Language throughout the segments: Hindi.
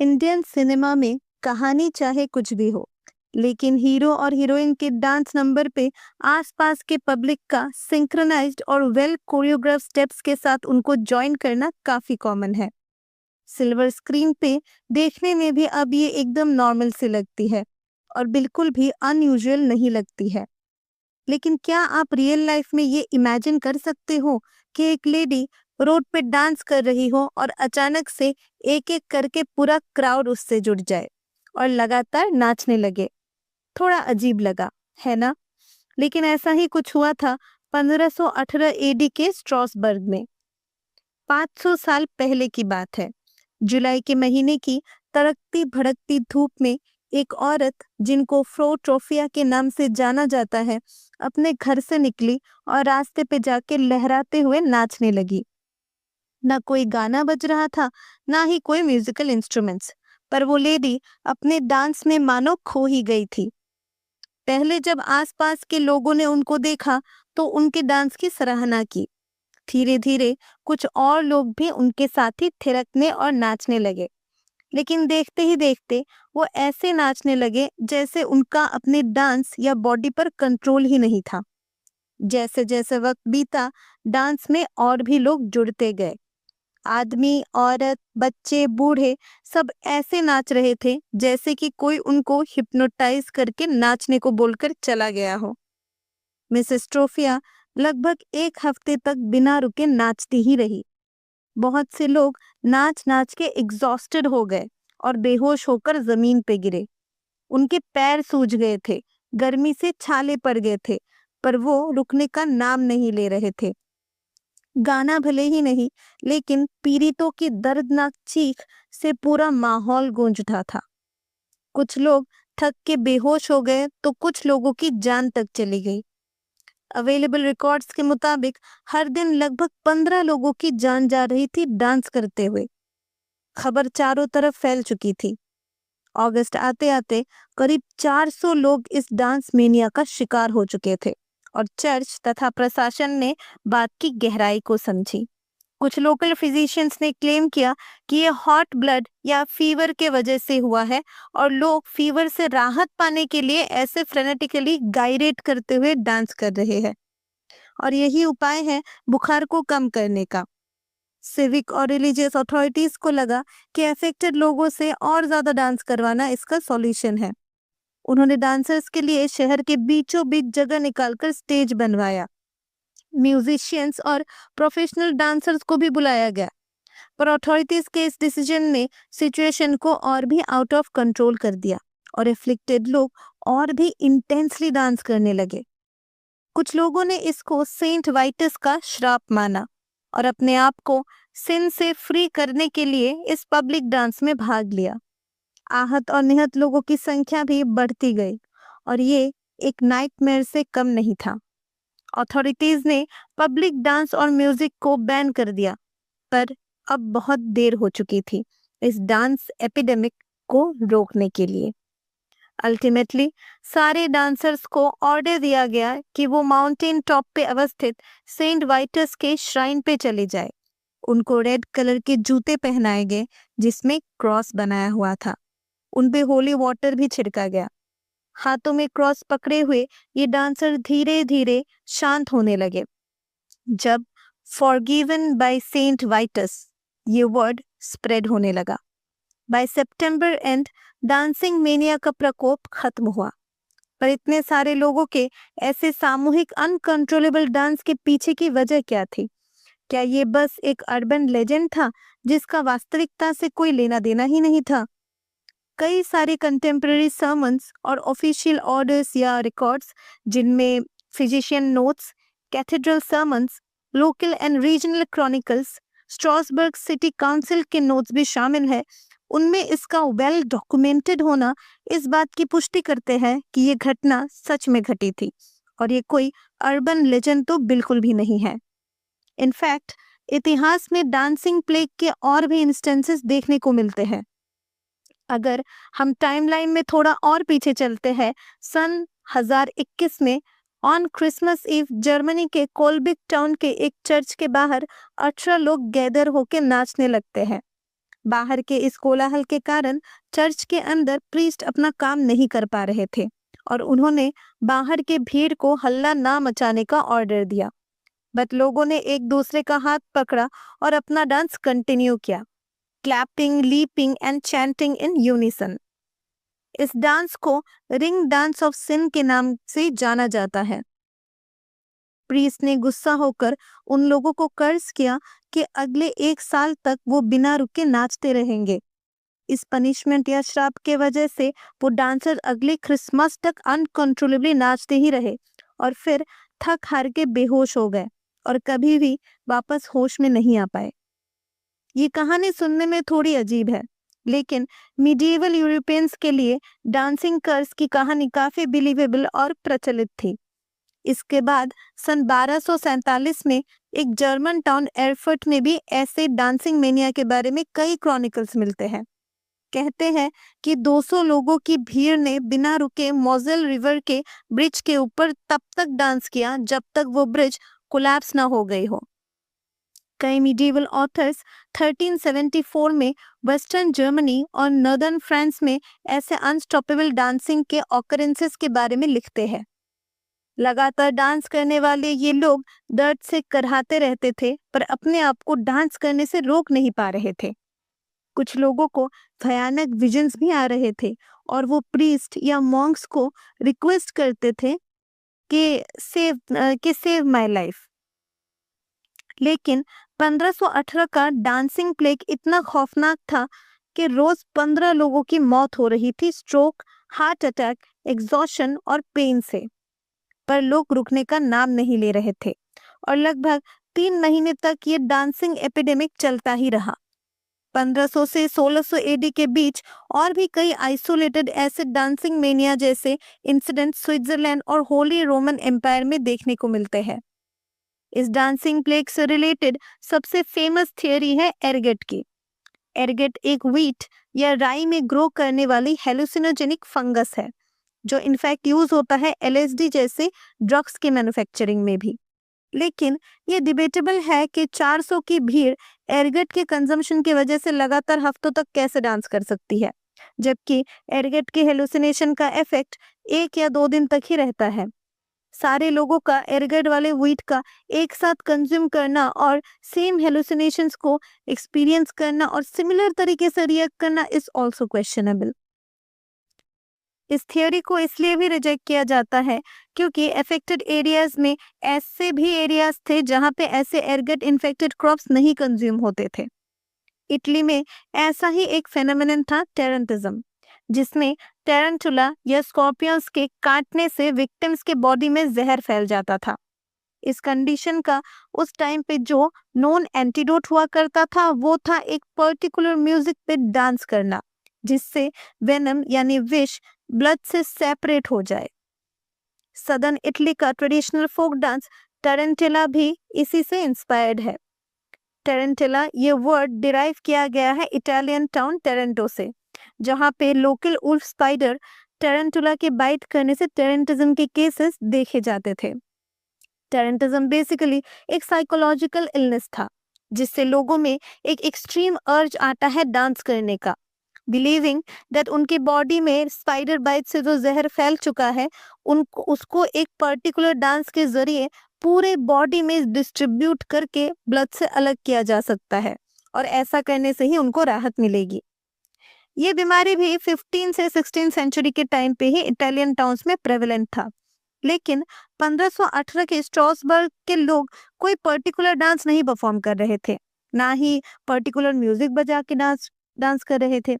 इंडियन सिनेमा में कहानी चाहे कुछ भी हो, लेकिन हीरो और हीरोइन के डांस नंबर पे आसपास के पब्लिक का सिंक्रोनाइज्ड और वेल कोरियोग्राफ स्टेप्स के साथ उनको ज्वाइन करना काफी कॉमन है। सिल्वर स्क्रीन पे देखने में भी अब ये एकदम नॉर्मल सी लगती है और बिल्कुल भी अनयूजुअल नहीं लगती है। लेकिन क्या आप रियल लाइफ में ये इमेजिन कर सकते हो कि एक लेडी रोड पे डांस कर रही हो और अचानक से एक एक करके पूरा क्राउड उससे जुड़ जाए और लगातार नाचने लगे? थोड़ा अजीब लगा, है ना? लेकिन ऐसा ही कुछ हुआ था 1518 एडी के स्ट्रॉसबर्ग में। 500 साल पहले की बात है। जुलाई के महीने की तड़कती भड़कती धूप में एक औरत, जिनको फ्रो ट्रोफिया के नाम से जाना जाता है, अपने घर से निकली और रास्ते पे जाके लहराते हुए नाचने लगी। ना कोई गाना बज रहा था, ना ही कोई म्यूजिकल इंस्ट्रूमेंट्स, पर वो लेडी अपने डांस में मानो खो ही गई थी। पहले जब आसपास के लोगों ने उनको देखा तो उनके डांस की सराहना की। धीरे धीरे कुछ और लोग भी उनके साथ ही थिरकने और नाचने लगे। लेकिन देखते ही देखते वो ऐसे नाचने लगे जैसे उनका अपने डांस या बॉडी पर कंट्रोल ही नहीं था। जैसे जैसे वक्त बीता, डांस में और भी लोग जुड़ते गए। आदमी, औरत, बच्चे, बूढ़े, सब ऐसे नाच रहे थे जैसे कि कोई उनको हिप्नोटाइज करके नाचने को बोलकर चला गया हो। मिसेस ट्रोफिया लगभग एक हफ्ते तक बिना रुके नाचती ही रही। बहुत से लोग नाच नाच के एग्जॉस्टेड हो गए और बेहोश होकर जमीन पे गिरे। उनके पैर सूज गए थे, गर्मी से छाले पड़ गए थे, पर वो रुकने का नाम नहीं ले रहे थे। गाना भले ही नहीं, लेकिन पीड़ितों की दर्दनाक चीख से पूरा माहौल गूंज उठा था। कुछ लोग थक के बेहोश हो गए तो कुछ लोगों की जान तक चली गई। अवेलेबल रिकॉर्ड्स के मुताबिक हर दिन लगभग 15 लोगों की जान जा रही थी डांस करते हुए। खबर चारों तरफ फैल चुकी थी। अगस्त आते आते करीब 400 लोग इस डांस मेनिया का शिकार हो चुके थे और चर्च तथा प्रशासन ने बात की गहराई को समझी। कुछ लोकल फिजिशियंस ने क्लेम किया कि ये हॉट ब्लड या फीवर के वजह से हुआ है और लोग फीवर से राहत पाने के लिए ऐसे फ्रेनेटिकली गाइरेट करते हुए डांस कर रहे हैं और यही उपाय है बुखार को कम करने का। सिविक और रिलीजियस अथॉरिटीज को लगा कि अफेक्टेड लोगों से और ज्यादा डांस करवाना इसका सॉल्यूशन है। उन्होंने डांसर्स के लिए शहर के बीचों बीच जगह निकालकर स्टेज बनवाया। म्यूजिशियंस और प्रोफेशनल डांसर्स को भी बुलाया गया, पर अथॉरिटीज के इस डिसीजन ने सिचुएशन को और भी आउट ऑफ कंट्रोल कर दिया और एफ्लिक्टेड लोग और भी इंटेंसली डांस करने लगे। कुछ लोगों ने इसको सेंट वाइटस का श्राप माना और अपने आप को सिन से फ्री करने के लिए इस पब्लिक डांस में भाग लिया। आहत और निहत लोगों की संख्या भी बढ़ती गई और ये एक नाइटमेयर से कम नहीं था। अथॉरिटीज ने पब्लिक डांस और म्यूजिक को बैन कर दिया, पर अब बहुत देर हो चुकी थी इस डांस एपिडेमिक को रोकने के लिए। अल्टीमेटली सारे डांसर्स को ऑर्डर दिया गया कि वो माउंटेन टॉप पे अवस्थित सेंट वाइटस के श्राइन पे चले जाए। उनको रेड कलर के जूते पहनाए गए जिसमें क्रॉस बनाया हुआ था। उन पे होली वाटर भी छिड़का गया। हाथों में क्रॉस पकड़े हुए ये डांसर धीरे धीरे शांत होने लगे। जब फॉरगिवन बाय सेंट वाइटस ये वर्ड स्प्रेड होने लगा, बाय सितंबर एंड डांसिंग मेनिया का प्रकोप खत्म हुआ। पर इतने सारे लोगों के ऐसे सामूहिक अनकंट्रोलेबल डांस के पीछे की वजह क्या थी? क्या ये बस एक अर्बन लेजेंड था जिसका वास्तविकता से कोई लेना देना ही नहीं था? कई सारे कंटेम्प्रेरी सर्मन्स और ऑफिशियल ऑर्डर्स या रिकॉर्ड्स, जिनमें physician notes, cathedral sermons, local and regional chronicles, Strasbourg city council के नोट्स भी शामिल है, उनमें इसका वेल डॉक्यूमेंटेड होना इस बात की पुष्टि करते हैं कि ये घटना सच में घटी थी और ये कोई अर्बन लेजेंड तो बिल्कुल भी नहीं है। इनफैक्ट इतिहास में डांसिंग प्लेग के और भी इंस्टेंसेस देखने को मिलते हैं। अगर हम टाइमलाइन में थोड़ा और पीछे चलते हैं, सन 1021 में ऑन क्रिसमस ईव जर्मनी के कोलबिक टाउन के एक चर्च के बाहर 18 लोग गैदर होकर नाचने लगते हैं। बाहर के इस कोलाहल के कारण चर्च के अंदर प्रीस्ट अपना काम नहीं कर पा रहे थे और उन्होंने बाहर के भीड़ को हल्ला ना मचाने का ऑर्डर दिया। बट लोगों ने एक दूसरे का हाथ पकड़ा और अपना डांस कंटिन्यू किया, clapping, leaping and chanting in unison. इस डांस को रिंग डांस ऑफ सिन के नाम से जाना जाता है। प्रीस्ट ने गुस्सा होकर उन लोगों को कर्ज किया कि अगले 1 साल तक वो बिना रुके नाचते रहेंगे। इस पनिशमेंट या श्राप के वजह से वो डांसर अगले क्रिसमस तक अनकंट्रोलेबली नाचते ही रहे और फिर थक हार के बेहोश हो गए और कभी भी वापस होश में नहीं आ पाए। ये कहानी सुनने में थोड़ी अजीब है, लेकिन मिडिएवल यूरोपियंस के लिए डांसिंग कर्स की कहानी काफी बिलीवेबल और प्रचलित थी। इसके बाद सन 1247 में एक जर्मन टाउन एरफर्ट में भी ऐसे डांसिंग मेनिया के बारे में कई क्रॉनिकल्स मिलते हैं। कहते हैं कि 200 लोगों की भीड़ ने बिना रुके मोजेल रिवर के ब्रिज के ऊपर तब तक डांस किया जब तक वो ब्रिज कोलैप्स ना हो गई हो। कई मिडिवल ऑथर्स 1374 में वेस्टर्न जर्मनी और नॉर्दर्न फ्रांस में ऐसे अनस्टॉपेबल डांसिंग के ऑकरेंसेस के बारे में लिखते हैं। लगातार डांस करने वाले ये लोग दर्द से कराहते रहते थे पर अपने आप को डांस करने से रोक नहीं पा रहे थे। कुछ लोगों को भयानक विजन्स भी आ रहे थे और वो प्रीस्ट या मॉन्क्स को रिक्वेस्ट करते थे कि सेव माय लाइफ। लेकिन 1518 का डांसिंग प्लेग इतना खौफनाक था कि रोज 15 लोगों की मौत हो रही थी स्ट्रोक, हार्ट अटैक, एग्जॉशन और पेन से। पर लोग रुकने का नाम नहीं ले रहे थे और लगभग 3 महीने तक ये डांसिंग एपिडेमिक चलता ही रहा। 1500 से 1600 एडी के बीच और भी कई आइसोलेटेड ऐसे डांसिंग मेनिया जैसे इंसिडेंट स्विट्जरलैंड और होली रोमन एम्पायर में देखने को मिलते हैं। इस डांसिंग प्लेग से रिलेटेड सबसे फेमस थियरी है एरगेट की। एरगेट एक व्हीट या राई में ग्रो करने वाली हेलुसिनोजेनिक फंगस है जो इनफैक्ट यूज होता है एलएसडी जैसे ड्रग्स के मैन्युफैक्चरिंग में भी। लेकिन ये डिबेटेबल है कि 400 की भीड़ एरगेट के कंजम्पशन की वजह से लगातार हफ्तों तक कैसे डांस कर सकती है, जबकि एरगेट के हेलुसिनेशन का इफेक्ट 1 या 2 दिन तक ही रहता है। सारे लोगों का एरगेट वाले व्हीट का एक साथ कंज्यूम करना और सेम हेलुसिनेशंस को एक्सपीरियंस करना और सिमिलर तरीके से रिएक्ट करना इज ऑल्सो क्वेश्चनेबल। इस थियोरी को इसलिए भी रिजेक्ट किया जाता है क्योंकि अफेक्टेड एरियाज में ऐसे भी एरियाज थे जहां पे ऐसे एरगेट इन्फेक्टेड क्रॉप्स नहीं कंज्यूम होते थे। इटली में ऐसा ही एक फेनोमेनन था टेरेंटिज्म, जिसमें टेरेंटुला या स्कॉर्पियंस के काटने से विक्टिम्स के बॉडी में जहर फैल जाता था। इस कंडीशन का उस टाइम पे जो नॉन एंटीडोट हुआ करता था वो था एक पर्टिकुलर म्यूजिक पे डांस करना जिससे वेनम यानी विष ब्लड से सेपरेट हो जाए। सदर्न इटली का ट्रेडिशनल फोक डांस टेरेंटेला भी इसी से इंस्पायर्ड है। टेरेंटेला ये वर्ड डिराइव किया गया है इटालियन टाउन टेरेंटो से, जहां पे लोकल उल्फ स्पाइडर टेरेंटुला के बाइट करने से टेरेंटिज्म के केसेस देखे जाते थे। टेरेंटिज्म बेसिकली एक साइकोलॉजिकल इलनेस था जिससे लोगों में एक एक्सट्रीम अर्ज आता है डांस करने का, बिलीविंग दैट उनके बॉडी में स्पाइडर बाइट से जो जहर फैल चुका है उनको उसको एक पर्टिकुलर डांस के जरिए पूरे बॉडी में डिस्ट्रीब्यूट करके ब्लड से अलग किया जा सकता है और ऐसा करने से ही उनको राहत मिलेगी। ये बीमारी भी 15 से 16 सेंचुरी के टाइम पे ही इटालियन टाउन्स में प्रेवलेंट था, लेकिन 1518 के स्ट्रासबर्ग के लोग कोई पर्टिकुलर डांस नहीं परफॉर्म कर रहे थे, ना ही पर्टिकुलर म्यूजिक बजा के डांस कर रहे थे।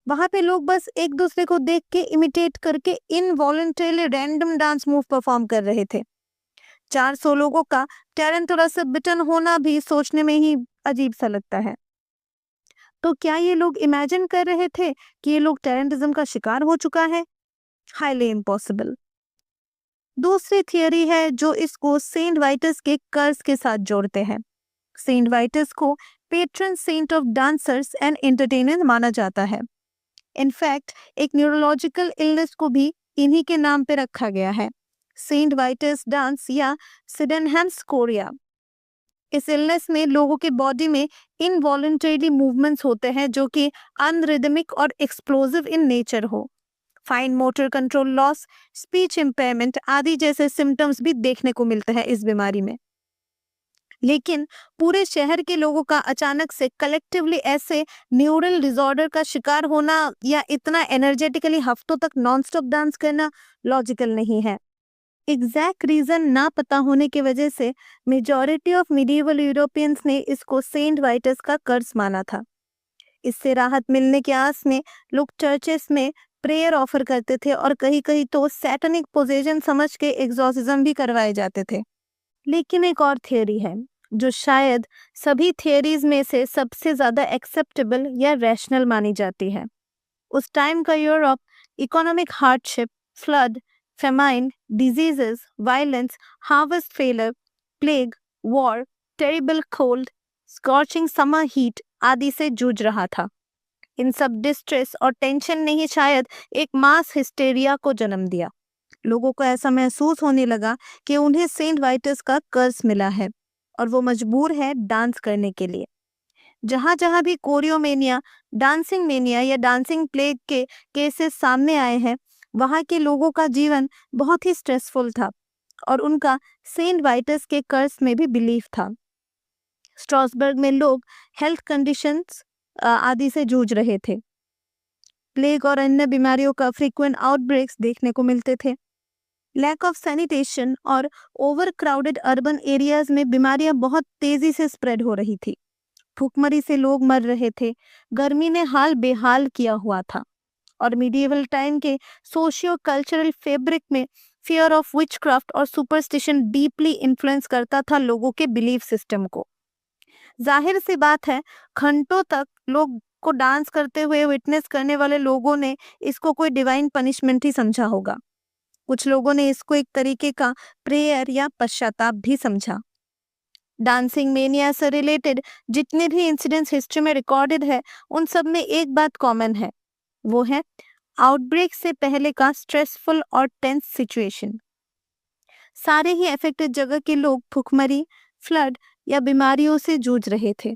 वहां पे लोग बस एक दूसरे को देख के इमिटेट करके इनवॉलंटरीली रैंडम डांस मूव परफॉर्म कर रहे थे। 400 लोगों का टेरेंटुला से बिटन होना भी सोचने में ही अजीब सा लगता है। तो क्या ये लोग इमेजिन कर रहे थे कि ये लोग टेरेंटिज्म का शिकार हो चुका है? Highly impossible. दूसरी थियरी है जो इसको सेंट वाइटस के कर्स के साथ जोड़ते हैं। सेंट वाइटस को patron saint of dancers and entertainer माना जाता है। इनफैक्ट एक न्यूरोलॉजिकल इलनेस को भी इन्हीं के नाम पे रखा गया है, सेंट वाइटस डांस या सिडेनहैम्स कोरिया। इस इलनेस में लोगों के बॉडी में इनवॉलंटरीली मूवमेंट्स होते हैं जो कि अनरिदमिक और एक्सप्लोसिव इन नेचर हो। Fine motor control loss, speech impairment आदि जैसे सिम्टम्स भी देखने को मिलते हैं इस बीमारी में। लेकिन पूरे शहर के लोगों का अचानक से कलेक्टिवली ऐसे न्यूरल डिसऑर्डर का शिकार होना या इतना एनर्जेटिकली हफ्तों तक नॉनस्टॉप डांस करना लॉजिकल नहीं है। एग्जैक्ट रीजन ना पता होने की वजह से मेजॉरिटी ऑफ मिडिवल यूरोपियंस ने इसको सेंट वाइटस का कर्स माना था। इससे राहत मिलने की आस में लोग चर्चेस में प्रेयर ऑफर करते थे और कहीं कहीं तो सैटनिक पोजेशन समझ के एग्जॉर्सिज्म भी करवाए जाते थे। लेकिन एक और थियोरी है जो शायद सभी थियोरीज में से सबसे ज्यादा एक्सेप्टेबल या रैशनल मानी जाती है। उस टाइम का Europe economic hardship, flood, famine, diseases, violence, harvest failure, plague, war, terrible cold, scorching summer heat आदि से जूझ रहा था। इन सब डिस्ट्रेस और टेंशन ने ही शायद एक मास हिस्टेरिया को जन्म दिया। लोगों को ऐसा महसूस होने लगा कि उन्हें सेंट वाइटस का कर्स मिला है और वो मजबूर है डांस करने के लिए। जहां जहां भी कोरियोमेनिया, डांसिंग मेनिया या डांसिंग प्लेग के केसेस सामने आए हैं, वहां के लोगों का जीवन बहुत ही स्ट्रेसफुल था और उनका सेंट वाइटस के कर्स में भी बिलीफ था। स्ट्रासबर्ग में लोग हेल्थ कंडीशंस आदि से जूझ रहे थे। प्लेग और अन्य बीमारियों का फ्रीक्वेंट आउटब्रेक्स देखने को मिलते थे। लैक ऑफ सैनिटेशन और ओवर क्राउडेड अर्बन एरियाज में बीमारियां बहुत तेजी से स्प्रेड हो रही थी। भूखमरी से लोग मर रहे थे, गर्मी ने हाल बेहाल किया हुआ था और मिडिएवल टाइम के सोशियो कल्चरल फैब्रिक में फियर ऑफ विचक्राफ्ट और सुपरस्टिशन डीपली इन्फ्लुएंस करता था लोगों के बिलीफ सिस्टम को। जाहिर सी बात है, घंटों तक लोग को डांस करते हुए विटनेस करने वाले लोगों ने इसको कोई डिवाइन पनिशमेंट ही समझा होगा। कुछ लोगों ने इसको एक तरीके का प्रेयर या पश्चाताप भी समझा। डांसिंग मेनिया से रिलेटेड जितने भी इंसिडेंट्स हिस्ट्री में रिकॉर्डेड है, उन सब में एक बात कॉमन है, वो है आउटब्रेक से पहले का स्ट्रेसफुल और टेंस सिचुएशन। सारे ही अफेक्टेड जगह के लोग भूखमरी, फ्लड या बीमारियों से जूझ रहे थे।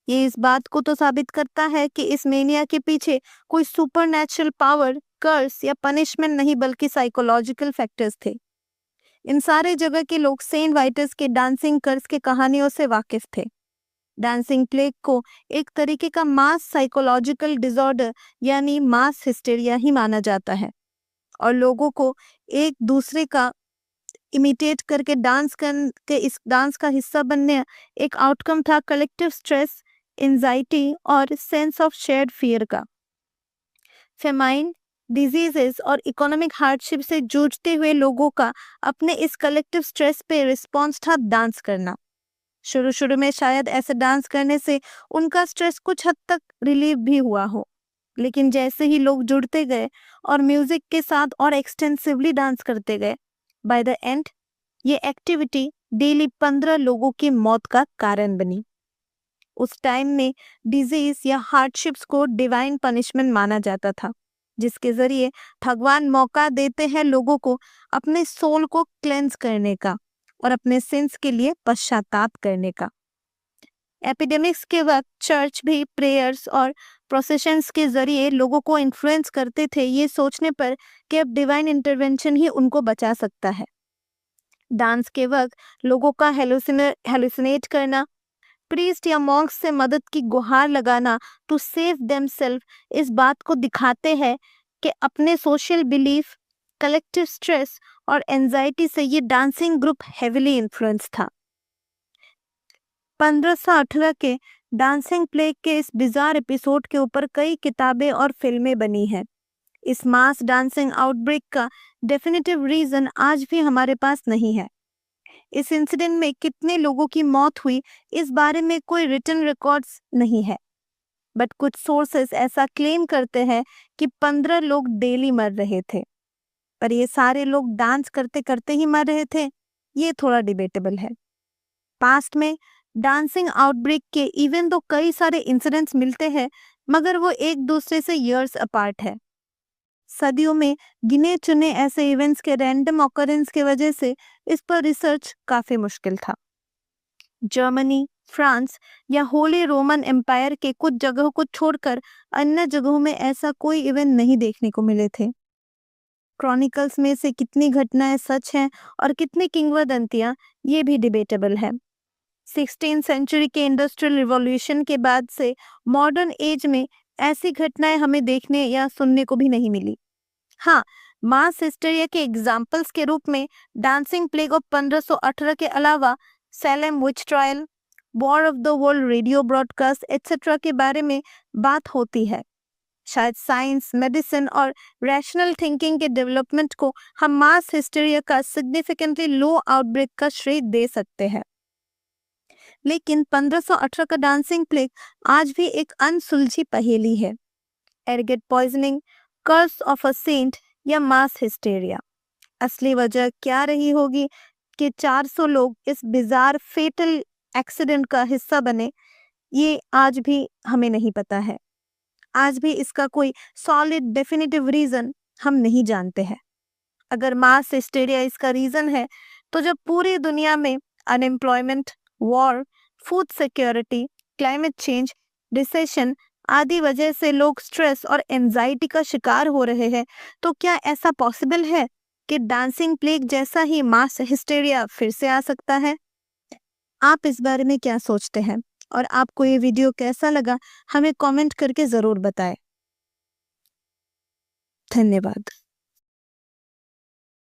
ये इस बात को तो साबित करता है कि इस मेनिया के पीछे कोई सुपरनैचुरल पावर, कर्स या पनिशमेंट नहीं बल्कि साइकोलॉजिकल फैक्टर्स थे। इन सारे जगह के लोग सेंट वाइटस के डांसिंग कर्स के कहानियों से वाकिफ थे। डांसिंग प्लेग को एक तरीके का मास साइकोलॉजिकल डिसऑर्डर यानी मास हिस्टेरिया ही माना जाता है और लोगों को एक दूसरे का इमिटेट करके डांस करके इस डांस का हिस्सा बनने एक आउटकम था कलेक्टिव स्ट्रेस, एंजाइटी और सेंस ऑफ शेयर्ड फियर का। फेमाइन, डिजीजेस और इकोनॉमिक हार्डशिप से जूझते हुए लोगों का अपने इस कलेक्टिव स्ट्रेस पे रिस्पॉन्स था डांस करना। शुरू शुरू में शायद ऐसे डांस करने से उनका स्ट्रेस कुछ हद तक रिलीव भी हुआ हो, लेकिन जैसे ही लोग जुड़ते गए और म्यूजिक के साथ और एक्सटेंसिवली डांस करते गए, बाय द एंड ये एक्टिविटी डेली 15 लोगों की मौत का कारण बनी। उस टाइम में डिजीज या हार्डशिप्स को डिवाइन पनिशमेंट माना जाता था, जिसके जरिए भगवान मौका देते हैं लोगों को अपने सोल को क्लेंस करने का और अपने सिंस के लिए पश्चाताप करने का। एपिडेमिक्स के वक्त चर्च भी प्रेयर्स और प्रोसेशंस के जरिए लोगों को इन्फ्लुएंस करते थे, ये सोचने पर कि अब डिवाइन इंटरवेंशन ही उनको बचा सकता है। डांस के वक्त लोगों का हेलुसिनेट करना, प्रीस्ट या मॉन्क्स से मदद की गुहार लगाना टू सेव देमसेल्फ इस बात को दिखाते हैं कि अपने सोशल बिलीफ, कलेक्टिव स्ट्रेस और एंजाइटी से ये डांसिंग ग्रुप हेविली इन्फ्लुएंस था। 1518 के डांसिंग प्लेग के इस बिजार एपिसोड के ऊपर कई किताबें और फिल्में बनी हैं। इस मास डांसिंग आउटब्रेक का डेफिनेटिव रीजन आज भी हमारे पास नहीं है। इस इंसिडेंट में कितने लोगों की मौत हुई इस बारे में कोई रिटन रिकॉर्ड्स नहीं है, बट कुछ सोर्सेस ऐसा क्लेम करते हैं कि 15 लोग डेली मर रहे थे, पर ये सारे लोग डांस करते करते ही मर रहे थे, ये थोड़ा डिबेटेबल है। पास्ट में डांसिंग आउटब्रेक के इवन तो कई सारे इंसिडेंट्स मिलते हैं, मगर वो एक दूसरे से ईयर्स अपार्ट है। सदियों में गिने चुने ऐसे इवेंट्स के रैंडम ऑकरेंस की वजह से इस पर रिसर्च काफी मुश्किल था। जर्मनी, फ्रांस या होली रोमन एम्पायर के कुछ जगहों को छोड़कर अन्य जगहों में ऐसा कोई इवेंट नहीं देखने को मिले थे। क्रॉनिकल्स में से कितनी घटनाएं सच हैं और कितनी किंवदंतियां, ये भी डिबेटेबल है। 16th सेंचुरी के इंडस्ट्रियल रिवॉल्यूशन के बाद से मॉडर्न एज में ऐसी घटनाएं हमें देखने या सुनने को भी नहीं मिली। हाँ, मास हिस्टेरिया के एग्जाम्पल्स के रूप में डांसिंग प्लेग ऑफ 1518 के अलावा Salem witch trial, war of the world radio broadcast etcetera के बारे में बात होती है। शायद साइंस, मेडिसिन और रैशनल थिंकिंग के डेवलपमेंट को हम मास हिस्टेरिया का सिग्निफिकेंटली लो आउटब्रेक का श्रेय दे सकते हैं। लेकिन 1518 का डांसिंग प्लेग आज भी एक अनसुलझी पहेली है। Ergot poisoning, curse of a saint या मास हिस्टेरिया, असली वजह क्या रही होगी कि 400 लोग इस बिजार फेटल एक्सीडेंट का हिस्सा बने, ये आज भी हमें नहीं पता है। आज भी इसका कोई सॉलिड डेफिनेटिव रीजन हम नहीं जानते हैं। अगर मास हिस्टेरिया इसका रीजन है, तो जब पूरी दुनिया में unemployment, war, food security, climate change, recession आदि वजह से लोग स्ट्रेस और एंजाइटी का शिकार हो रहे हैं, तो क्या ऐसा पॉसिबल है कि डांसिंग प्लेग जैसा ही मास हिस्टेरिया फिर से आ सकता है? आप इस बारे में क्या सोचते हैं और आपको ये वीडियो कैसा लगा, हमें कमेंट करके जरूर बताएं। धन्यवाद।